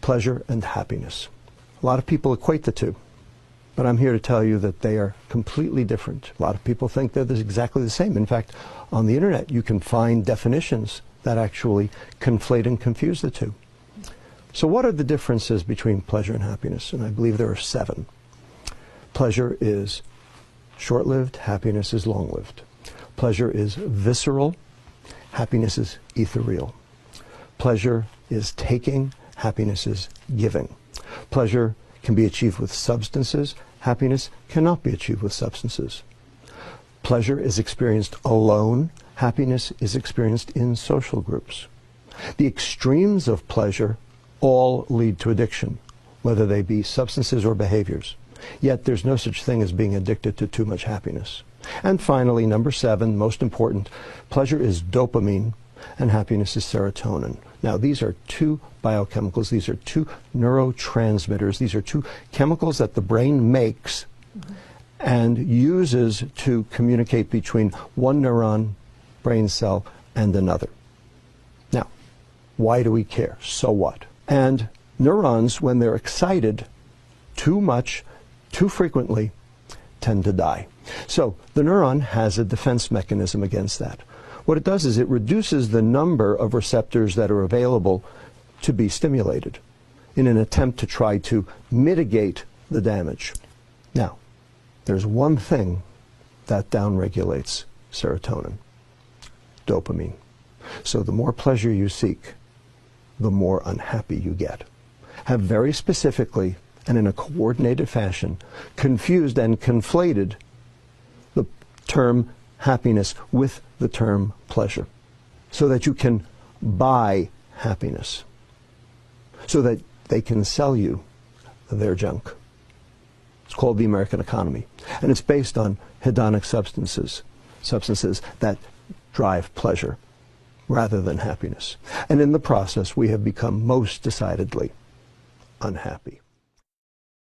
pleasure and happiness. A lot of people equate the two, but I'm here to tell you that they are completely different. A lot of people think they're exactly the same. In fact, on the internet you can find definitions that actually conflate and confuse the two. So what are the differences between pleasure and happiness? And I believe there are 7. Pleasure is short-lived, happiness is long-lived. Pleasure is visceral, happiness is ethereal. Pleasure is taking, happiness is giving. Pleasure can be achieved with substances, happiness cannot be achieved with substances. Pleasure is experienced alone, happiness is experienced in social groups. The extremes of pleasure all lead to addiction, whether they be substances or behaviors. Yet there's no such thing as being addicted to too much happiness. And finally, number 7, most important, pleasure is dopamine and happiness is serotonin. Now, these are 2 biochemicals. These are 2 neurotransmitters. These are 2 chemicals that the brain makes and uses to communicate between one neuron, brain cell, and another. Now, why do we care? So what? And neurons, when they're excited too much, too frequently, tend to die. So the neuron has a defense mechanism against that. What it does is it reduces the number of receptors that are available to be stimulated in an attempt to try to mitigate the damage. Now, there's one thing that downregulates serotonin: dopamine. So the more pleasure you seek, the more unhappy you get. Have very specifically and in a coordinated fashion confused and conflated the term happiness with the term pleasure, so that you can buy happiness, so that they can sell you their junk. It's called the American economy, and it's based on hedonic substances that drive pleasure rather than happiness. And in the process, we have become most decidedly unhappy.